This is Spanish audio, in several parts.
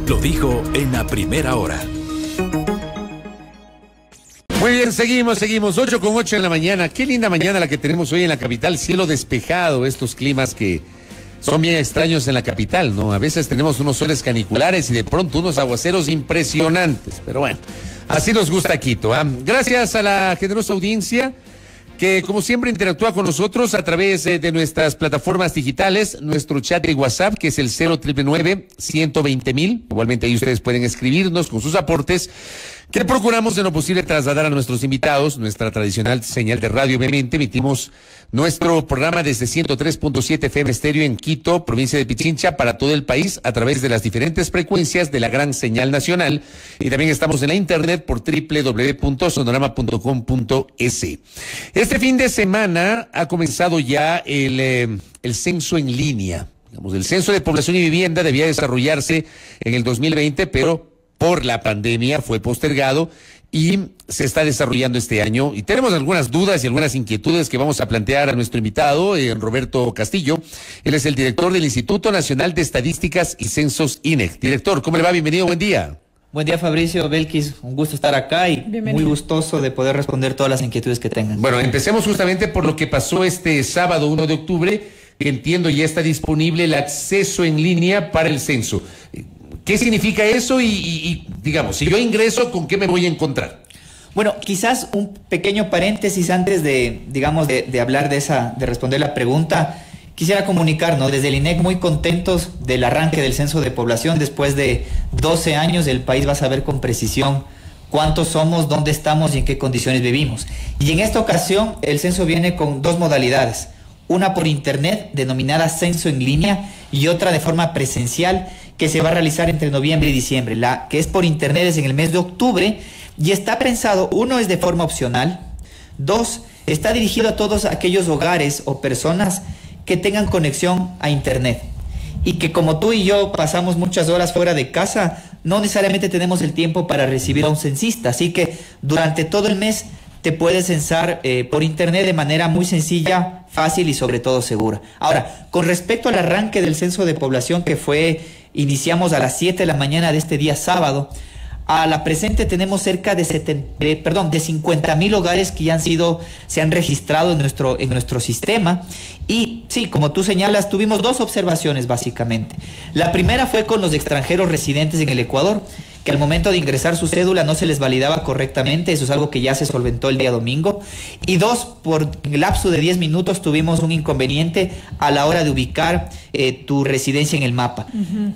lo dijo en la primera hora. Muy bien, seguimos, 8:08 en la mañana. Qué linda mañana la que tenemos hoy en la capital, cielo despejado, estos climas que son bien extraños en la capital, ¿no? A veces tenemos unos soles caniculares y de pronto unos aguaceros impresionantes, pero bueno, así nos gusta Quito, ¿ah? Gracias a la generosa audiencia que como siempre interactúa con nosotros a través de nuestras plataformas digitales, nuestro chat de WhatsApp que es el 0999-120.000, igualmente ahí ustedes pueden escribirnos con sus aportes, que procuramos en lo posible trasladar a nuestros invitados, nuestra tradicional señal de radio. Obviamente emitimos nuestro programa desde 103.7 FM Estéreo en Quito, provincia de Pichincha, para todo el país a través de las diferentes frecuencias de la gran señal nacional, y también estamos en la internet por www.sonorama.com.es. Este fin de semana ha comenzado ya el censo en línea. Digamos, el censo de población y vivienda debía desarrollarse en el 2020, pero por la pandemia fue postergado y se está desarrollando este año. Y tenemos algunas dudas y algunas inquietudes que vamos a plantear a nuestro invitado, Roberto Castillo. Él es el director del Instituto Nacional de Estadísticas y Censos, INEC. Director, ¿cómo le va? Bienvenido, buen día. Buen día, Fabricio, Belkis, un gusto estar acá y muy gustoso de poder responder todas las inquietudes que tengan. Bueno, empecemos justamente por lo que pasó este sábado 1 de octubre, que entiendo ya está disponible el acceso en línea para el censo. ¿Qué significa eso? Y digamos, si yo ingreso, ¿con qué me voy a encontrar? Bueno, quizás un pequeño paréntesis antes de hablar de responder la pregunta. Quisiera comunicar, ¿no? Desde el INEC muy contentos del arranque del censo de población. Después de 12 años el país va a saber con precisión cuántos somos, dónde estamos y en qué condiciones vivimos. Y en esta ocasión el censo viene con dos modalidades. Una por internet, denominada censo en línea, y otra de forma presencial, que se va a realizar entre noviembre y diciembre. La que es por internet es en el mes de octubre y está pensado, uno, es de forma opcional, dos, está dirigido a todos aquellos hogares o personas que tengan conexión a internet y que, como tú y yo pasamos muchas horas fuera de casa, no necesariamente tenemos el tiempo para recibir a un censista, así que durante todo el mes te puedes censar por internet de manera muy sencilla, fácil y sobre todo segura. Ahora, con respecto al arranque del censo de población que iniciamos a las 7 de la mañana de este día sábado, a la presente tenemos cerca de 50.000 hogares que ya se han registrado en nuestro sistema. Y sí, como tú señalas, tuvimos dos observaciones básicamente. La primera fue con los extranjeros residentes en el Ecuador, que al momento de ingresar su cédula no se les validaba correctamente. Eso es algo que ya se solventó el día domingo. Y dos, por el lapso de 10 minutos tuvimos un inconveniente a la hora de ubicar tu residencia en el mapa.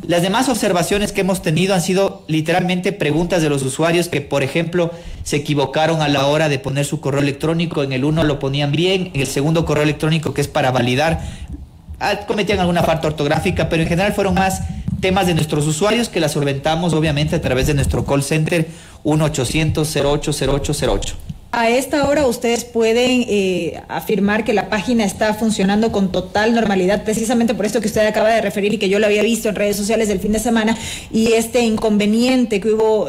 Las demás observaciones que hemos tenido han sido literalmente preguntas de los usuarios que, por ejemplo, se equivocaron a la hora de poner su correo electrónico. En el uno lo ponían bien, en el segundo correo electrónico, que es para validar, cometían alguna falta ortográfica, pero en general fueron más temas de nuestros usuarios que las solventamos obviamente a través de nuestro call center 1-800-08-0808. A esta hora ustedes pueden afirmar que la página está funcionando con total normalidad, precisamente por esto que usted acaba de referir y que yo lo había visto en redes sociales del fin de semana, y este inconveniente que hubo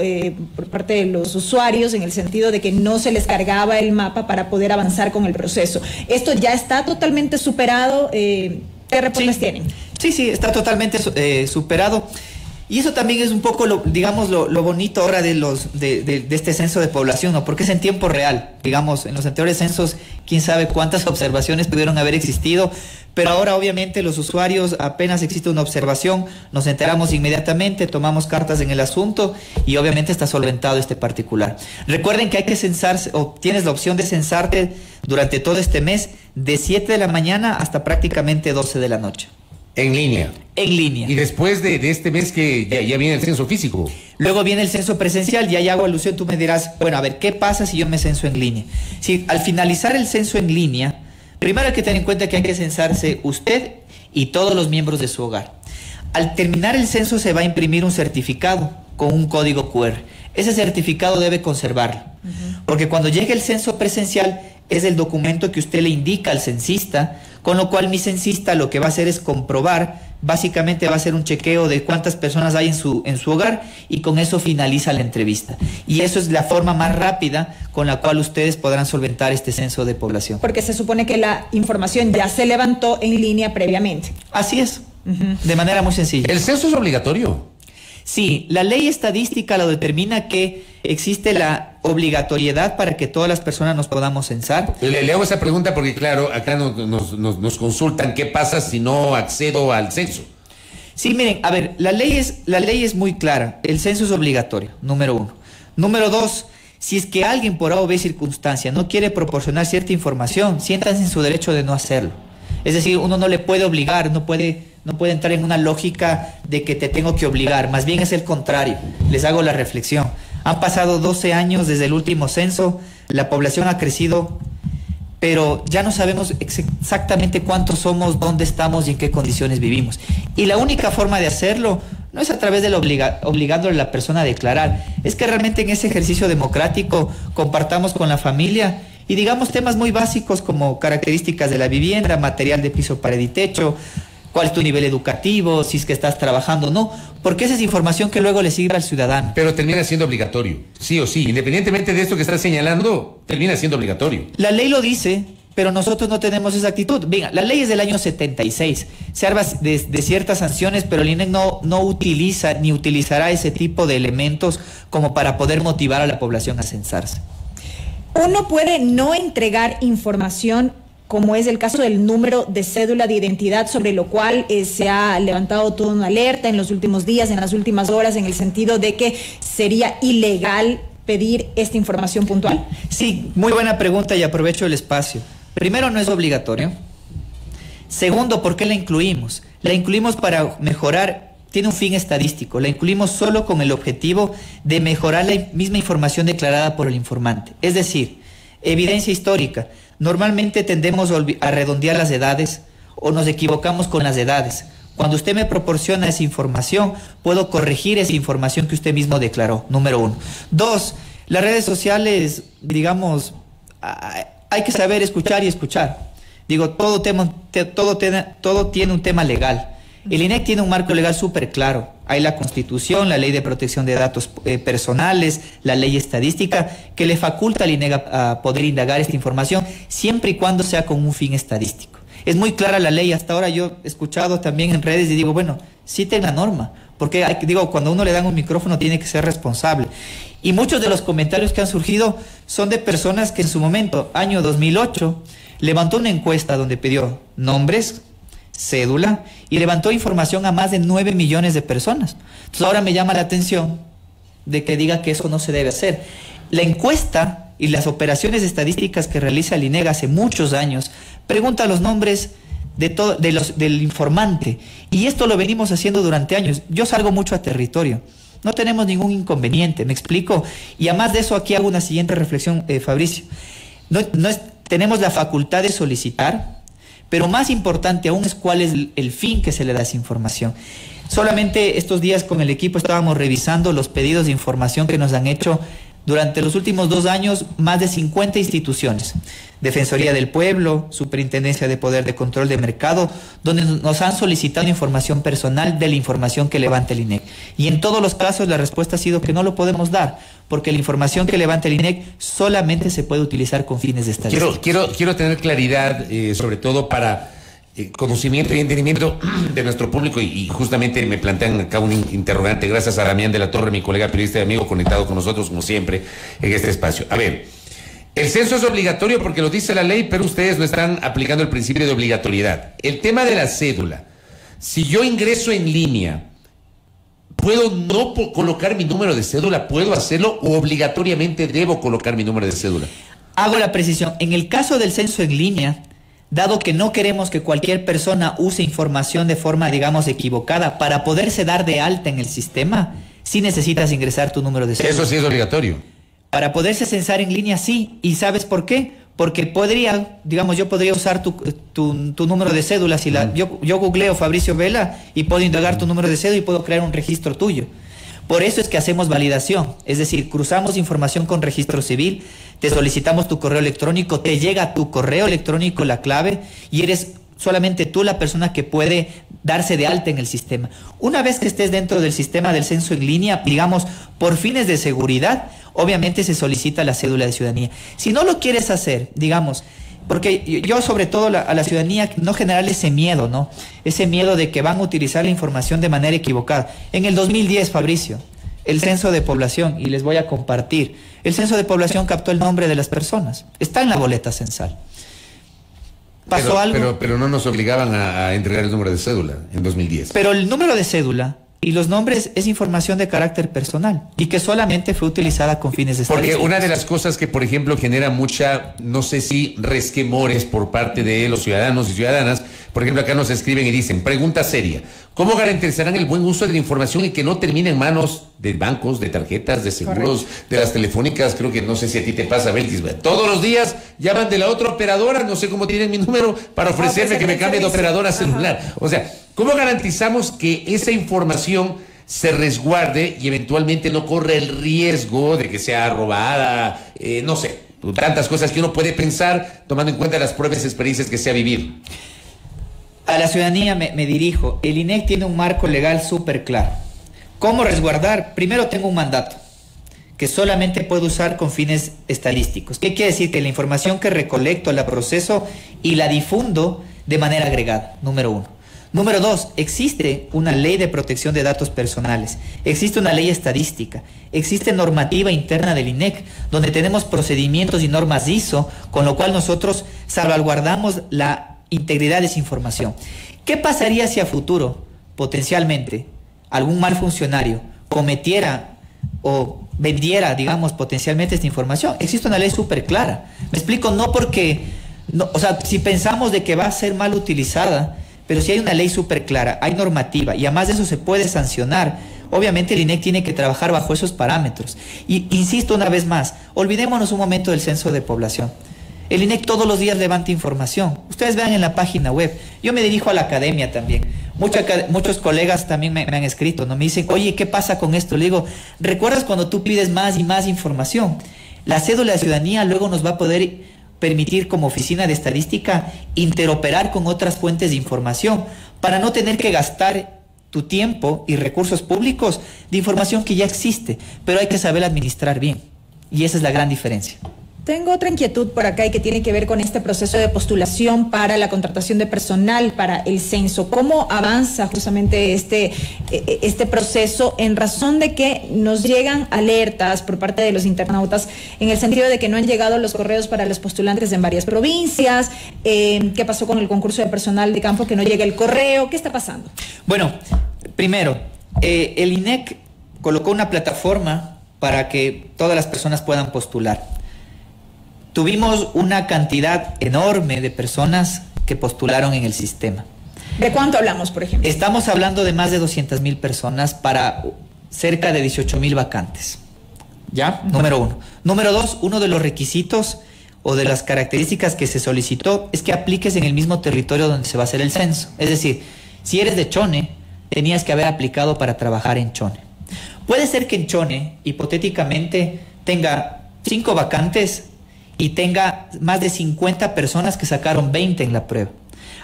por parte de los usuarios en el sentido de que no se les cargaba el mapa para poder avanzar con el proceso. ¿Esto ya está totalmente superado? ¿Qué reportes tienen? Sí, está totalmente superado. Y eso también es un poco lo bonito ahora de este censo de población, ¿no? Porque es en tiempo real. Digamos, en los anteriores censos, quién sabe cuántas observaciones pudieron haber existido, pero ahora obviamente los usuarios, apenas existe una observación, nos enteramos inmediatamente, tomamos cartas en el asunto y obviamente está solventado este particular. Recuerden que hay que censarse, o tienes la opción de censarte durante todo este mes, de 7 de la mañana hasta prácticamente 12 de la noche. En línea. En línea. Y después de este mes que ya viene el censo físico. Luego viene el censo presencial, ya hago alusión, tú me dirás, bueno, a ver, ¿qué pasa si yo me censo en línea? Si al finalizar el censo en línea, primero hay que tener en cuenta que hay que censarse usted y todos los miembros de su hogar. Al terminar el censo se va a imprimir un certificado con un código QR. Ese certificado debe conservarlo, porque cuando llegue el censo presencial es el documento que usted le indica al censista, con lo cual mi censista lo que va a hacer es comprobar, básicamente va a hacer un chequeo de cuántas personas hay en su hogar y con eso finaliza la entrevista. Y eso es la forma más rápida con la cual ustedes podrán solventar este censo de población. Porque se supone que la información ya se levantó en línea previamente. Así es, de manera muy sencilla. ¿El censo es obligatorio? Sí, la ley estadística lo determina que existe la obligatoriedad para que todas las personas nos podamos censar. Le hago esa pregunta porque, claro, acá nos consultan qué pasa si no accedo al censo. Sí, miren, a ver, la ley es muy clara. El censo es obligatorio, número 1. Número 2, si es que alguien por A o B circunstancia no quiere proporcionar cierta información, siéntanse en su derecho de no hacerlo. Es decir, uno no le puede obligar, no puede entrar en una lógica de que te tengo que obligar, más bien es el contrario. Les hago la reflexión. Han pasado 12 años desde el último censo, la población ha crecido, pero ya no sabemos exactamente cuántos somos, dónde estamos y en qué condiciones vivimos. Y la única forma de hacerlo no es a través de obligándole a la persona a declarar, es que realmente en ese ejercicio democrático compartamos con la familia y digamos temas muy básicos como características de la vivienda, material de piso, pared y techo, cuál es tu nivel educativo, si es que estás trabajando o no, porque esa es información que luego le sirve al ciudadano. Pero termina siendo obligatorio, sí o sí, independientemente de esto que estás señalando, termina siendo obligatorio. La ley lo dice, pero nosotros no tenemos esa actitud. Venga, la ley es del año 76, se habla de ciertas sanciones, pero el INEC no utiliza ni utilizará ese tipo de elementos como para poder motivar a la población a censarse. Uno puede no entregar información, como es el caso del número de cédula de identidad, sobre lo cual se ha levantado toda una alerta en los últimos días, en las últimas horas, en el sentido de que sería ilegal pedir esta información puntual. Sí, muy buena pregunta y aprovecho el espacio. Primero, no es obligatorio. Segundo, ¿por qué la incluimos? La incluimos para mejorar, tiene un fin estadístico, la incluimos solo con el objetivo de mejorar la misma información declarada por el informante. Es decir, evidencia histórica. Normalmente tendemos a redondear las edades o nos equivocamos con las edades. Cuando usted me proporciona esa información, puedo corregir esa información que usted mismo declaró, número 1. 2, las redes sociales, digamos, hay que saber escuchar y escuchar. Digo, todo tiene un tema legal. El INEC tiene un marco legal súper claro. Hay la Constitución, la Ley de Protección de Datos Personales, la Ley Estadística, que le faculta al INEC a poder indagar esta información, siempre y cuando sea con un fin estadístico. Es muy clara la ley. Hasta ahora yo he escuchado también en redes y digo, bueno, citen la norma, porque cuando a uno le dan un micrófono tiene que ser responsable. Y muchos de los comentarios que han surgido son de personas que en su momento, año 2008, levantó una encuesta donde pidió nombres, cédula, y levantó información a más de 9 millones de personas. Entonces ahora me llama la atención de que diga que eso no se debe hacer. La encuesta y las operaciones estadísticas que realiza el INEC hace muchos años pregunta los nombres del informante, y esto lo venimos haciendo durante años. Yo salgo mucho a territorio, no tenemos ningún inconveniente, ¿me explico? Y además de eso, aquí hago una siguiente reflexión, Fabricio. Tenemos la facultad de solicitar, pero más importante aún es cuál es el fin que se le da a esa información. Solamente estos días con el equipo estábamos revisando los pedidos de información que nos han hecho durante los últimos 2 años más de 50 instituciones. Defensoría del Pueblo, Superintendencia de Poder de Control de Mercado, donde nos han solicitado información personal de la información que levanta el INEC. Y en todos los casos la respuesta ha sido que no lo podemos dar, porque la información que levanta el INEC solamente se puede utilizar con fines de estadística. Quiero tener claridad, sobre todo para conocimiento y entendimiento de nuestro público, y justamente me plantean acá un interrogante, gracias a Damián de la Torre, mi colega periodista y amigo, conectado con nosotros como siempre en este espacio. A ver, el censo es obligatorio porque lo dice la ley, pero ustedes no están aplicando el principio de obligatoriedad. El tema de la cédula, si yo ingreso en línea, ¿puedo no colocar mi número de cédula? ¿Puedo hacerlo o obligatoriamente debo colocar mi número de cédula? Hago la precisión. En el caso del censo en línea, dado que no queremos que cualquier persona use información de forma, digamos, equivocada, para poderse dar de alta en el sistema, sí necesitas ingresar tu número de cédula. Eso sí es obligatorio. Para poderse censar en línea, sí. ¿Y sabes por qué? Porque yo podría usar tu número de cédula. Si yo googleo Fabricio Vela y puedo indagar tu número de cédula y puedo crear un registro tuyo. Por eso es que hacemos validación, es decir, cruzamos información con registro civil, te solicitamos tu correo electrónico, te llega a tu correo electrónico la clave y eres solamente tú la persona que puede darse de alta en el sistema. Una vez que estés dentro del sistema del censo en línea, digamos, por fines de seguridad, obviamente se solicita la cédula de ciudadanía. Si no lo quieres hacer, digamos, Porque yo sobre todo a la ciudadanía no generarle ese miedo, ¿no? Ese miedo de que van a utilizar la información de manera equivocada. En el 2010, Fabricio, el censo de población, y les voy a compartir, el censo de población captó el nombre de las personas. Está en la boleta censal. ¿Pasó algo? Pero no nos obligaban a entregar el número de cédula en 2010. Pero el número de cédula y los nombres es información de carácter personal y que solamente fue utilizada con fines estadísticos. Porque una de las cosas que, por ejemplo, genera mucha, no sé si resquemores por parte de los ciudadanos y ciudadanas, por ejemplo, acá nos escriben y dicen, pregunta seria, ¿cómo garantizarán el buen uso de la información y que no termine en manos de bancos, de tarjetas, de seguros, de las telefónicas? Creo que no sé si a ti te pasa, Belkis. Todos los días llaman de la otra operadora, no sé cómo tienen mi número, para ofrecerme que me cambie de operadora celular. O sea, ¿cómo garantizamos que esa información se resguarde y eventualmente no corre el riesgo de que sea robada? No sé, tantas cosas que uno puede pensar tomando en cuenta las pruebas y experiencias que se ha vivido. A la ciudadanía me dirijo. El INEC tiene un marco legal súper claro. ¿Cómo resguardar? Primero tengo un mandato que solamente puedo usar con fines estadísticos. ¿Qué quiere decir? Que la información que recolecto la proceso y la difundo de manera agregada, número 1. Número 2, existe una ley de protección de datos personales, existe una ley estadística, existe normativa interna del INEC, donde tenemos procedimientos y normas ISO, con lo cual nosotros salvaguardamos la integridad de esa información. ¿Qué pasaría si a futuro, potencialmente, algún mal funcionario cometiera o vendiera, digamos, potencialmente esta información? Existe una ley súper clara. Me explico, no porque, no, o sea, si pensamos de que va a ser mal utilizada, pero si hay una ley súper clara, hay normativa y además de eso se puede sancionar, obviamente el INEC tiene que trabajar bajo esos parámetros. Y insisto una vez más, olvidémonos un momento del censo de población. El INEC todos los días levanta información. Ustedes vean en la página web. Yo me dirijo a la academia también. Muchos colegas también me han escrito, ¿no? Me dicen, oye, ¿qué pasa con esto? Le digo, ¿recuerdas cuando tú pides más y más información? La cédula de ciudadanía luego nos va a poder permitir como oficina de estadística interoperar con otras fuentes de información para no tener que gastar tu tiempo y recursos públicos de información que ya existe, pero hay que saber administrar bien. Y esa es la gran diferencia. Tengo otra inquietud por acá y que tiene que ver con este proceso de postulación para la contratación de personal para el censo. ¿Cómo avanza justamente este proceso en razón de que nos llegan alertas por parte de los internautas en el sentido de que no han llegado los correos para los postulantes en varias provincias? ¿Qué pasó con el concurso de personal de campo que no llega el correo? ¿Qué está pasando? Bueno, primero, el INEC colocó una plataforma para que todas las personas puedan postular. Tuvimos una cantidad enorme de personas que postularon en el sistema. ¿De cuánto hablamos, por ejemplo? Estamos hablando de más de 200,000 personas para cerca de 18,000 vacantes. ¿Ya? Número 1. Número 2, uno de los requisitos o de las características que se solicitó es que apliques en el mismo territorio donde se va a hacer el censo. Es decir, si eres de Chone, tenías que haber aplicado para trabajar en Chone. Puede ser que en Chone, hipotéticamente, tenga 5 vacantes y tenga más de 50 personas que sacaron 20 en la prueba.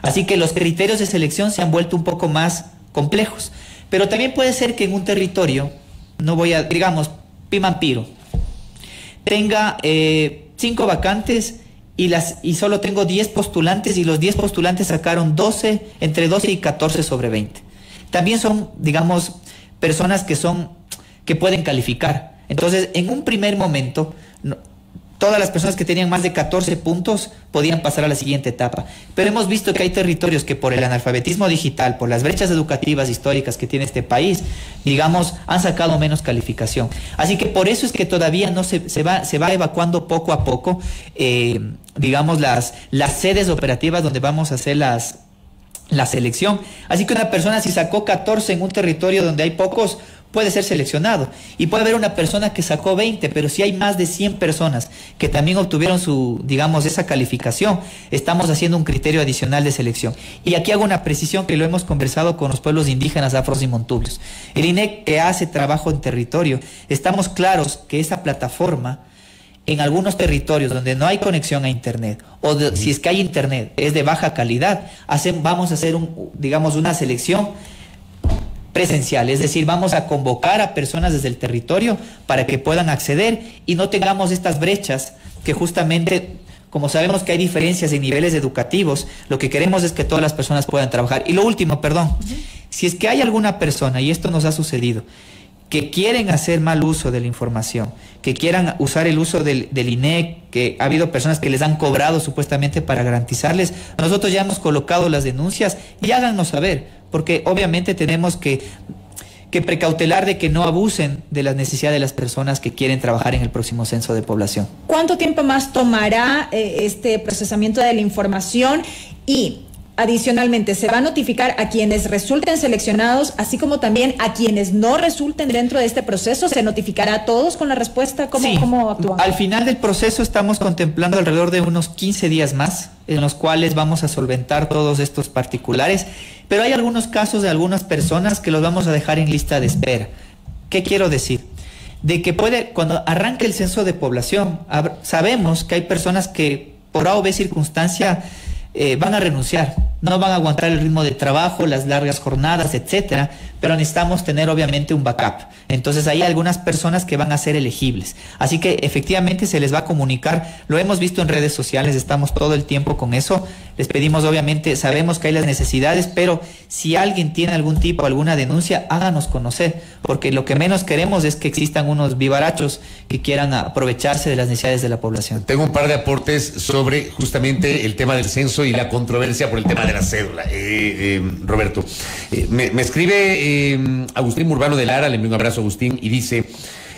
Así que los criterios de selección se han vuelto un poco más complejos. Pero también puede ser que en un territorio, no voy a, digamos, Pimampiro, tenga 5 vacantes y solo tengo 10 postulantes y los 10 postulantes sacaron entre 12 y 14 sobre 20. También son, digamos, personas que pueden calificar. Entonces, en un primer momento, todas las personas que tenían más de 14 puntos podían pasar a la siguiente etapa. Pero hemos visto que hay territorios que por el analfabetismo digital, por las brechas educativas históricas que tiene este país, digamos, han sacado menos calificación. Así que por eso es que todavía no se va evacuando poco a poco, digamos, las sedes operativas donde vamos a hacer la selección. Así que una persona si sacó 14 en un territorio donde hay pocos, puede ser seleccionado. Y puede haber una persona que sacó 20, pero si hay más de 100 personas que también obtuvieron esa calificación, estamos haciendo un criterio adicional de selección. Y aquí hago una precisión que lo hemos conversado con los pueblos indígenas, afros y montubios. El INEC que hace trabajo en territorio, estamos claros que esa plataforma, en algunos territorios donde no hay conexión a internet, si es que hay internet, es de baja calidad, vamos a hacer una selección presencial, es decir, vamos a convocar a personas desde el territorio para que puedan acceder y no tengamos estas brechas que justamente, como sabemos que hay diferencias en niveles educativos, lo que queremos es que todas las personas puedan trabajar. Y lo último, perdón, si es que hay alguna persona, y esto nos ha sucedido, que quieren hacer mal uso de la información, que quieran usar el uso del INEC, que ha habido personas que les han cobrado supuestamente para garantizarles, nosotros ya hemos colocado las denuncias y háganos saber, porque obviamente tenemos que precautelar de que no abusen de las necesidades de las personas que quieren trabajar en el próximo censo de población. ¿Cuánto tiempo más tomará este procesamiento de la información? Y adicionalmente, ¿se va a notificar a quienes resulten seleccionados, así como también a quienes no resulten dentro de este proceso? ¿Se notificará a todos con la respuesta? ¿Cómo actúan? Al final del proceso estamos contemplando alrededor de unos 15 días más, en los cuales vamos a solventar todos estos particulares, pero hay algunos casos de algunas personas que los vamos a dejar en lista de espera. ¿Qué quiero decir? De que cuando arranque el censo de población, sabemos que hay personas que por A o B circunstancia van a renunciar, no van a aguantar el ritmo de trabajo, las largas jornadas, etcétera, pero necesitamos tener obviamente un backup. Entonces hay algunas personas que van a ser elegibles. Así que efectivamente se les va a comunicar, lo hemos visto en redes sociales, estamos todo el tiempo con eso. Les pedimos, obviamente, sabemos que hay las necesidades, pero si alguien tiene alguna denuncia, háganos conocer, porque lo que menos queremos es que existan unos vivarachos que quieran aprovecharse de las necesidades de la población. Tengo un par de aportes sobre justamente el tema del censo y la controversia por el tema de la cédula. Roberto, me escribe Agustín Urbano de Lara, le envío un abrazo a Agustín, y dice: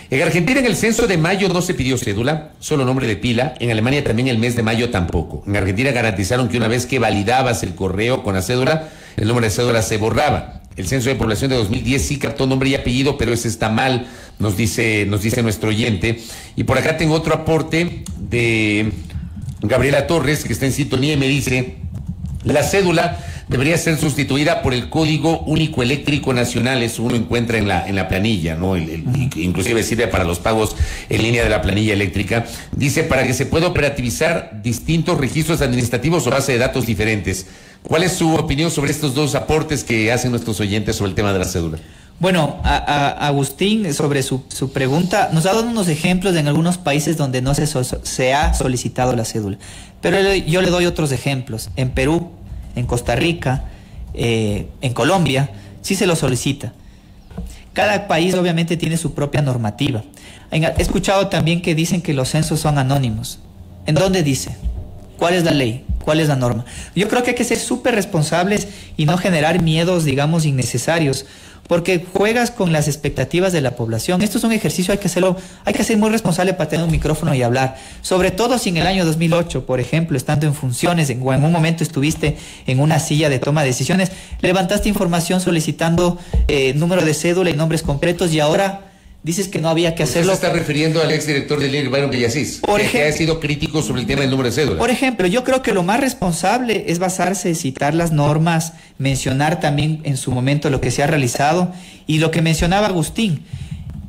en Argentina en el censo de mayo no se pidió cédula, solo nombre de pila. En Alemania también el mes de mayo tampoco. En Argentina garantizaron que una vez que validabas el correo con la cédula, el número de cédula se borraba. El censo de población de 2010 sí captó nombre y apellido, pero ese está mal, nos dice nuestro oyente. Y por acá tengo otro aporte de Gabriela Torres, que está en sintonía, y me dice: la cédula debería ser sustituida por el Código Único Eléctrico Nacional. Eso uno encuentra en la planilla, ¿no? Inclusive sirve para los pagos en línea de la planilla eléctrica. Dice, para que se pueda operativizar distintos registros administrativos o base de datos diferentes. ¿Cuál es su opinión sobre estos dos aportes que hacen nuestros oyentes sobre el tema de la cédula? Bueno, Agustín, sobre su pregunta, nos ha dado unos ejemplos en algunos países donde no se ha solicitado la cédula. Pero yo le doy otros ejemplos. En Perú, en Costa Rica, en Colombia, sí se lo solicita. Cada país obviamente tiene su propia normativa. He escuchado también que dicen que los censos son anónimos. ¿En dónde dice? ¿Cuál es la ley? ¿Cuál es la norma? Yo creo que hay que ser súper responsables y no generar miedos, digamos, innecesarios, porque juegas con las expectativas de la población. Esto es un ejercicio, hay que ser muy responsable para tener un micrófono y hablar. Sobre todo si en el año 2008, por ejemplo, estando en funciones, o en un momento estuviste en una silla de toma de decisiones, levantaste información solicitando número de cédula y nombres completos, y ahora dices que no había que hacerlo. ¿Usted se está refiriendo al exdirector del INEC, Byron Villasís, que ha sido crítico sobre el tema del número de cédula? Por ejemplo, yo creo que lo más responsable es basarse, citar las normas, mencionar también en su momento lo que se ha realizado, y lo que mencionaba Agustín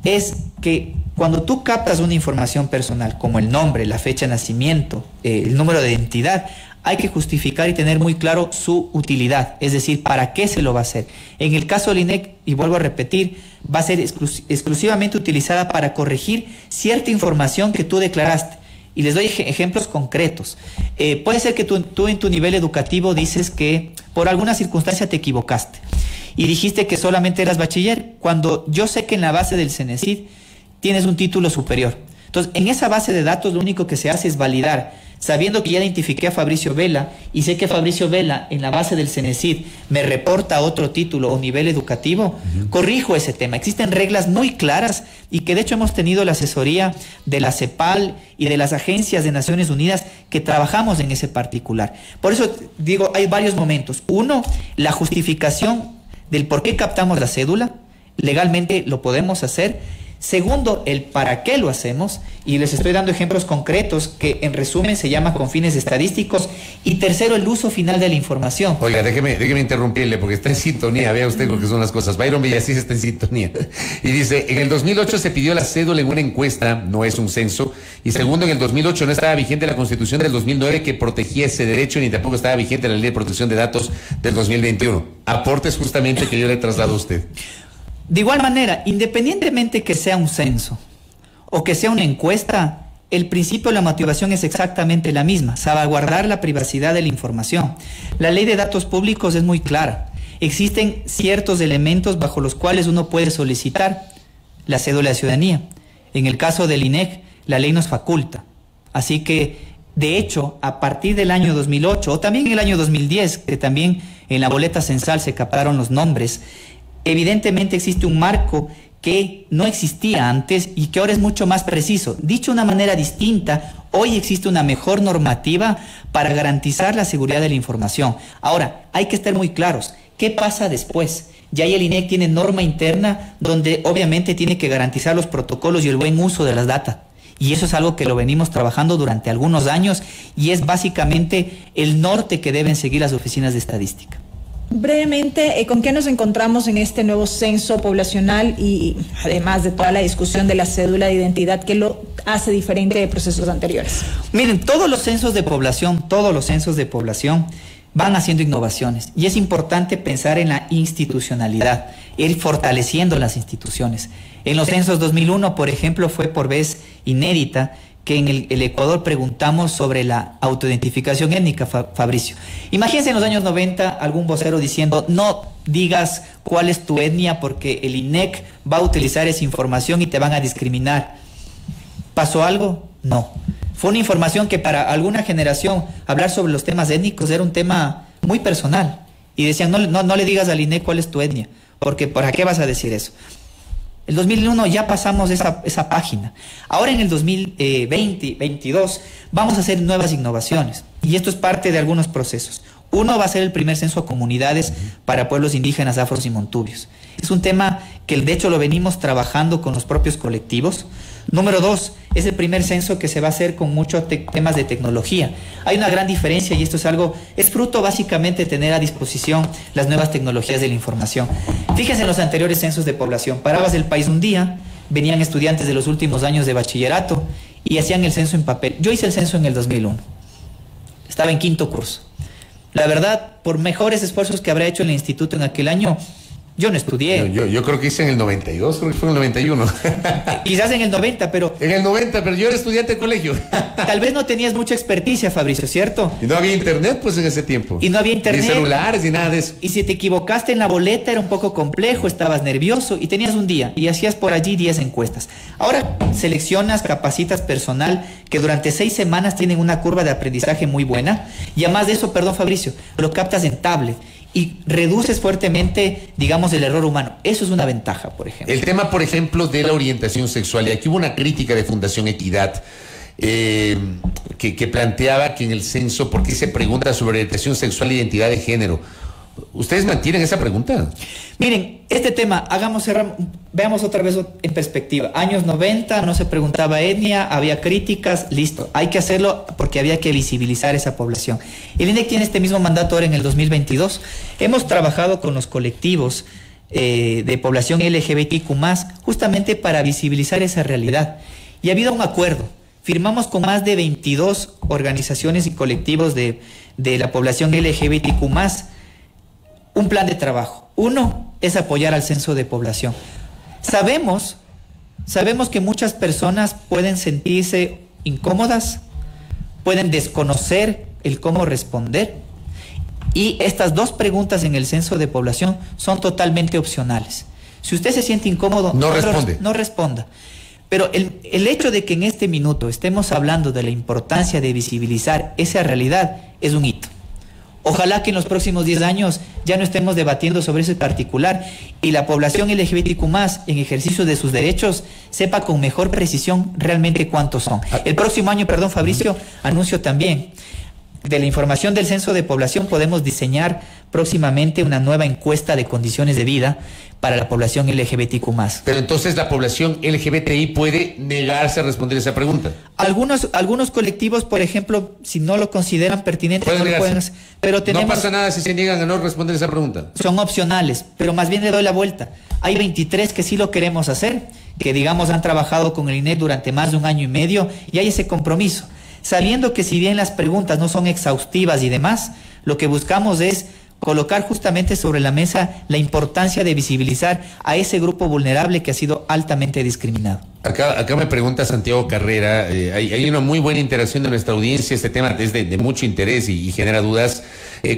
es que cuando tú captas una información personal, como el nombre, la fecha de nacimiento, el número de identidad, hay que justificar y tener muy claro su utilidad, es decir, para qué se lo va a hacer. En el caso del INEC, y vuelvo a repetir, va a ser exclusivamente utilizada para corregir cierta información que tú declaraste. Y les doy ejemplos concretos. Puede ser que tú en tu nivel educativo dices que por alguna circunstancia te equivocaste y dijiste que solamente eras bachiller, cuando yo sé que en la base del CENESID tienes un título superior. Entonces, en esa base de datos lo único que se hace es validar, sabiendo que ya identifiqué a Fabricio Vela y sé que Fabricio Vela en la base del CENESID me reporta otro título o nivel educativo, corrijo ese tema. Existen reglas muy claras y que de hecho hemos tenido la asesoría de la CEPAL y de las agencias de Naciones Unidas que trabajamos en ese particular. Por eso digo, hay varios momentos. Uno, la justificación del por qué captamos la cédula, legalmente lo podemos hacer. Segundo, el para qué lo hacemos, y les estoy dando ejemplos concretos que en resumen se llama con fines estadísticos. Y tercero, el uso final de la información. Oiga, déjeme interrumpirle porque está en sintonía, vea usted lo que son las cosas. Byron Villasís está en sintonía y dice: en el 2008 se pidió la cédula en una encuesta, no es un censo, y segundo, en el 2008 no estaba vigente la Constitución del 2009 que protegía ese derecho, ni tampoco estaba vigente la Ley de Protección de Datos del 2021. Aportes justamente que yo le traslado a usted. De igual manera, independientemente que sea un censo o que sea una encuesta, el principio de la motivación es exactamente la misma, salvaguardar la privacidad de la información. La ley de datos públicos es muy clara. Existen ciertos elementos bajo los cuales uno puede solicitar la cédula de ciudadanía. En el caso del INEC, la ley nos faculta. Así que, de hecho, a partir del año 2008, o también en el año 2010, que también en la boleta censal se captaron los nombres, evidentemente existe un marco que no existía antes y que ahora es mucho más preciso. Dicho de una manera distinta, hoy existe una mejor normativa para garantizar la seguridad de la información. Ahora, hay que estar muy claros. ¿Qué pasa después? Ya el INEC tiene norma interna donde obviamente tiene que garantizar los protocolos y el buen uso de las data. Y eso es algo que lo venimos trabajando durante algunos años y es básicamente el norte que deben seguir las oficinas de estadística. Brevemente, ¿con qué nos encontramos en este nuevo censo poblacional y además de toda la discusión de la cédula de identidad que lo hace diferente de procesos anteriores? Miren, todos los censos de población van haciendo innovaciones y es importante pensar en la institucionalidad, ir fortaleciendo las instituciones. En los censos 2001, por ejemplo, fue por vez inédita que en el Ecuador preguntamos sobre la autoidentificación étnica, Fabricio. Imagínense en los años 90 algún vocero diciendo no digas cuál es tu etnia porque el INEC va a utilizar esa información y te van a discriminar. ¿Pasó algo? No. Fue una información que para alguna generación hablar sobre los temas étnicos era un tema muy personal. Y decían, no le digas al INEC cuál es tu etnia, porque ¿para qué vas a decir eso? El 2001 ya pasamos esa página. Ahora en el 2022 vamos a hacer nuevas innovaciones. Y esto es parte de algunos procesos. Uno va a ser el primer censo a comunidades para pueblos indígenas, afros y montubios. Es un tema que de hecho lo venimos trabajando con los propios colectivos. Número 2, es el primer censo que se va a hacer con muchos temas de tecnología. Hay una gran diferencia y esto es fruto básicamente de tener a disposición las nuevas tecnologías de la información. Fíjense en los anteriores censos de población. Parabas el país un día, venían estudiantes de los últimos años de bachillerato y hacían el censo en papel. Yo hice el censo en el 2001. Estaba en 5º curso. La verdad, por mejores esfuerzos que habrá hecho el instituto en aquel año, yo no estudié. Yo creo que hice en el 92, creo que fue en el 91. Quizás en el 90, pero... En el 90, pero yo era estudiante de colegio. Tal vez no tenías mucha experticia, Fabricio, ¿cierto? Y no había internet, pues, en ese tiempo. Y no había internet. Ni celulares, ni nada de eso. Y si te equivocaste en la boleta era un poco complejo, estabas nervioso y tenías un día y hacías por allí 10 encuestas. Ahora seleccionas, capacitas personal que durante 6 semanas tienen una curva de aprendizaje muy buena. Y además de eso, perdón, Fabricio, lo captas en tablet. Y reduces fuertemente, digamos, el error humano. Eso es una ventaja, por ejemplo. El tema, por ejemplo, de la orientación sexual. Y aquí hubo una crítica de Fundación Equidad que planteaba que en el censo, ¿por qué se pregunta sobre orientación sexual e identidad de género? ¿Ustedes mantienen esa pregunta? Miren, este tema, veamos otra vez en perspectiva. Años 90, no se preguntaba etnia, había críticas, listo. Hay que hacerlo porque había que visibilizar esa población. El INEC tiene este mismo mandato ahora en el 2022. Hemos trabajado con los colectivos de población LGBTQ+, justamente para visibilizar esa realidad. Y ha habido un acuerdo. Firmamos con más de 22 organizaciones y colectivos de la población LGBTQ+, un plan de trabajo. Uno es apoyar al censo de población. Sabemos que muchas personas pueden sentirse incómodas, pueden desconocer el cómo responder, y estas 2 preguntas en el censo de población son totalmente opcionales. Si usted se siente incómodo, no responda. Pero el hecho de que en este minuto estemos hablando de la importancia de visibilizar esa realidad es un hito. Ojalá que en los próximos 10 años ya no estemos debatiendo sobre ese particular y la población LGBTQ+, en ejercicio de sus derechos, sepa con mejor precisión realmente cuántos son. El próximo año, perdón, Fabricio, anuncio también, de la información del censo de población podemos diseñar próximamente una nueva encuesta de condiciones de vida para la población LGBTQ+. Pero entonces la población LGBTI puede negarse a responder esa pregunta. Algunos colectivos, por ejemplo, si no lo consideran pertinente, no lo pueden hacer. Pero tenemos, no pasa nada si se niegan a no responder esa pregunta. Son opcionales, pero más bien le doy la vuelta. Hay 23 que sí lo queremos hacer, que digamos han trabajado con el INEC durante más de 1 año y medio y hay ese compromiso. Sabiendo que si bien las preguntas no son exhaustivas y demás, lo que buscamos es colocar justamente sobre la mesa la importancia de visibilizar a ese grupo vulnerable que ha sido altamente discriminado. Acá me pregunta Santiago Carrera, hay una muy buena interacción de nuestra audiencia, este tema es de mucho interés y genera dudas.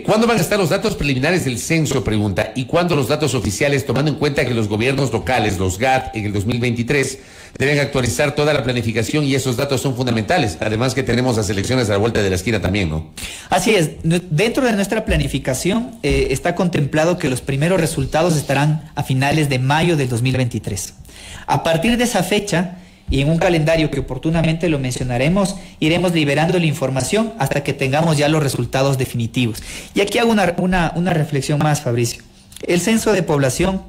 ¿Cuándo van a estar los datos preliminares del censo? Pregunta, ¿y cuándo los datos oficiales, tomando en cuenta que los gobiernos locales, los GAT, en el 2023, deben actualizar toda la planificación y esos datos son fundamentales? Además que tenemos las elecciones a la vuelta de la esquina también, ¿no? Así es, dentro de nuestra planificación está contemplado que los primeros resultados estarán a finales de mayo del 2023. A partir de esa fecha, y en un calendario que oportunamente lo mencionaremos, iremos liberando la información hasta que tengamos ya los resultados definitivos. Y aquí hago una reflexión más, Fabricio. El censo de población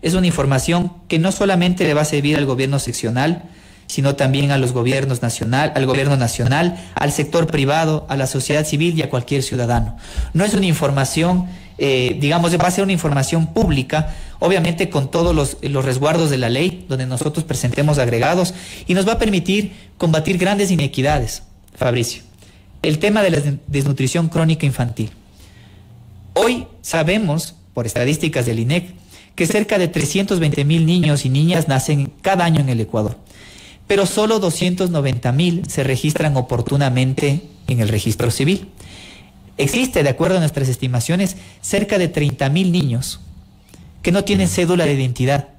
es una información que no solamente le va a servir al gobierno seccional, sino también a los gobiernos al gobierno nacional, al sector privado, a la sociedad civil y a cualquier ciudadano. No es una información, va a ser una información pública, obviamente con todos los resguardos de la ley, donde nosotros presentemos agregados, y nos va a permitir combatir grandes inequidades, Fabricio. El tema de la desnutrición crónica infantil. Hoy sabemos, por estadísticas del INEC, que cerca de 320,000 niños y niñas nacen cada año en el Ecuador, pero solo 290,000 se registran oportunamente en el registro civil. Existe, de acuerdo a nuestras estimaciones, cerca de 30,000 niños que no tienen cédula de identidad.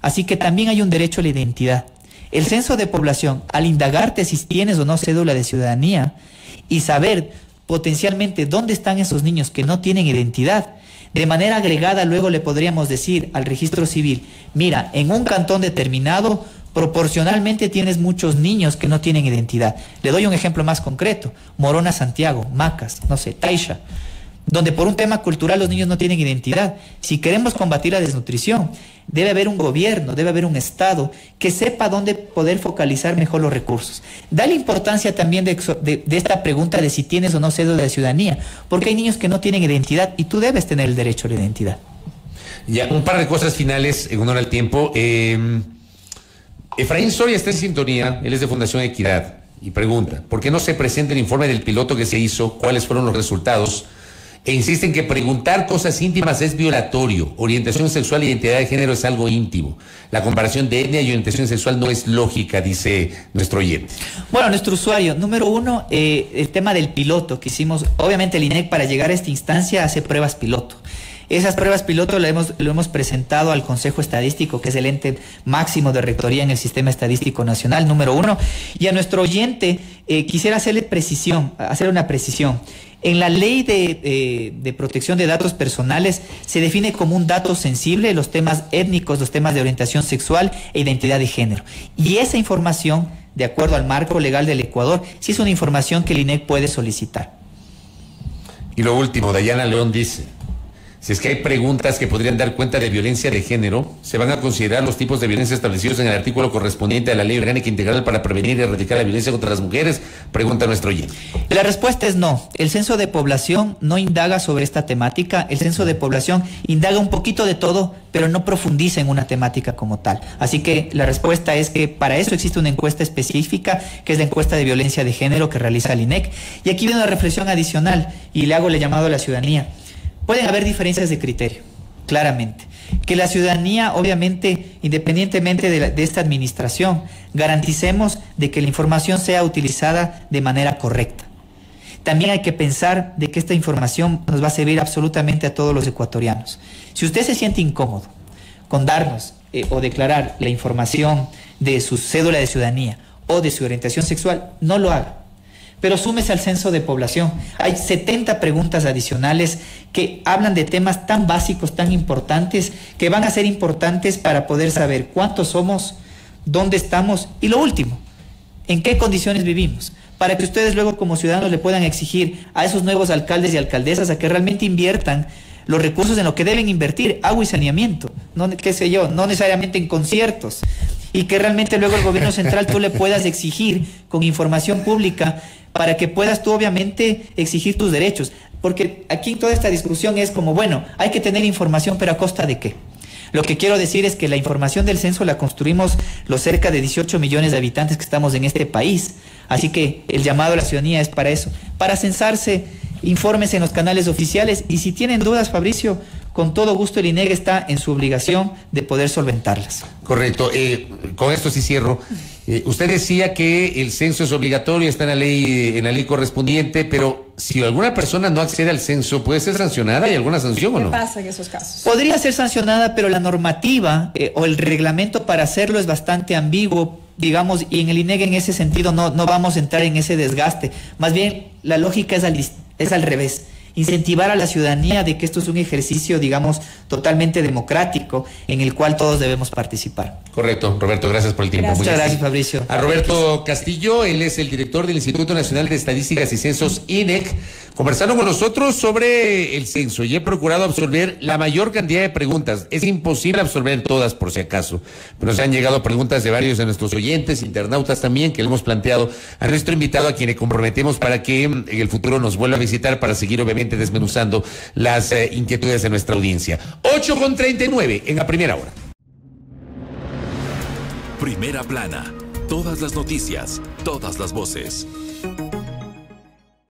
Así que también hay un derecho a la identidad. El censo de población, al indagarte si tienes o no cédula de ciudadanía y saber potencialmente dónde están esos niños que no tienen identidad, de manera agregada luego le podríamos decir al registro civil, mira, en un cantón determinado proporcionalmente tienes muchos niños que no tienen identidad. Le doy un ejemplo más concreto: Morona, Santiago, Macas, Taisha, donde por un tema cultural los niños no tienen identidad. Si queremos combatir la desnutrición, debe haber un gobierno, debe haber un Estado que sepa dónde poder focalizar mejor los recursos. Dale importancia también de esta pregunta de si tienes o no cédula de ciudadanía, porque hay niños que no tienen identidad y tú debes tener el derecho a la identidad. Ya, un par de cosas finales en honor al tiempo. Efraín Soria está en sintonía, él es de Fundación Equidad, y pregunta, ¿por qué no se presenta el informe del piloto que se hizo? ¿Cuáles fueron los resultados? E insisten que preguntar cosas íntimas es violatorio. Orientación sexual e identidad de género es algo íntimo. La comparación de etnia y orientación sexual no es lógica, dice nuestro oyente. Bueno, nuestro usuario, número uno, el tema del piloto que hicimos. Obviamente el INEC, para llegar a esta instancia, hace pruebas piloto. Esas pruebas piloto lo hemos presentado al Consejo Estadístico, que es el ente máximo de rectoría en el Sistema Estadístico Nacional, número uno. Y a nuestro oyente quisiera hacer una precisión. En la ley de protección de datos personales se define como un dato sensible los temas étnicos, los temas de orientación sexual e identidad de género. Y esa información, de acuerdo al marco legal del Ecuador, sí es una información que el INEC puede solicitar. Y lo último, Dayana León dice, si es que hay preguntas que podrían dar cuenta de violencia de género, ¿se van a considerar los tipos de violencia establecidos en el artículo correspondiente a la Ley Orgánica Integral para prevenir y erradicar la violencia contra las mujeres? Pregunta nuestro oyente. La respuesta es no. El censo de población no indaga sobre esta temática. El censo de población indaga un poquito de todo, pero no profundiza en una temática como tal. Así que la respuesta es que para eso existe una encuesta específica, que es la encuesta de violencia de género que realiza el INEC. Y aquí viene una reflexión adicional, y le hago el llamado a la ciudadanía. Pueden haber diferencias de criterio, claramente. Que la ciudadanía, obviamente, independientemente de esta administración, garanticemos de que la información sea utilizada de manera correcta. También hay que pensar de que esta información nos va a servir absolutamente a todos los ecuatorianos. Si usted se siente incómodo con darnos o declarar la información de su cédula de ciudadanía o de su orientación sexual, no lo haga. Pero súmese al censo de población. Hay 70 preguntas adicionales que hablan de temas tan básicos, tan importantes, que van a ser importantes para poder saber cuántos somos, dónde estamos y lo último, en qué condiciones vivimos, para que ustedes luego como ciudadanos le puedan exigir a esos nuevos alcaldes y alcaldesas a que realmente inviertan los recursos en lo que deben invertir: agua y saneamiento, no necesariamente en conciertos, y que realmente luego el gobierno central tú le puedas exigir con información pública para que puedas tú obviamente exigir tus derechos. Porque aquí toda esta discusión es como, bueno, hay que tener información, pero ¿a costa de qué? Lo que quiero decir es que la información del censo la construimos los cerca de 18 millones de habitantes que estamos en este país. Así que el llamado a la ciudadanía es para eso, para censarse. Infórmense en los canales oficiales, y si tienen dudas, Fabricio, con todo gusto el INEG está en su obligación de poder solventarlas. Correcto. Con esto sí cierro. Usted decía que el censo es obligatorio, está en la ley correspondiente, pero si alguna persona no accede al censo, ¿puede ser sancionada? ¿Hay alguna sanción o no? ¿Qué pasa en esos casos? Podría ser sancionada, pero la normativa o el reglamento para hacerlo es bastante ambiguo, digamos, y en el INEG en ese sentido no vamos a entrar en ese desgaste. Más bien, la lógica es al revés. Incentivar a la ciudadanía de que esto es un ejercicio, digamos, totalmente democrático, en el cual todos debemos participar. Correcto, Roberto, gracias por el tiempo. Muchas gracias, Fabricio. A Roberto Castillo, él es el director del Instituto Nacional de Estadísticas y Censos, INEC, conversando con nosotros sobre el censo, y he procurado absorber la mayor cantidad de preguntas. Es imposible absorber todas, por si acaso, pero se han llegado preguntas de varios de nuestros oyentes, internautas también, que le hemos planteado a nuestro invitado, a quien le comprometemos para que en el futuro nos vuelva a visitar para seguir, obviamente, desmenuzando las inquietudes de nuestra audiencia. 8:39 en la primera hora. Primera plana. Todas las noticias, todas las voces.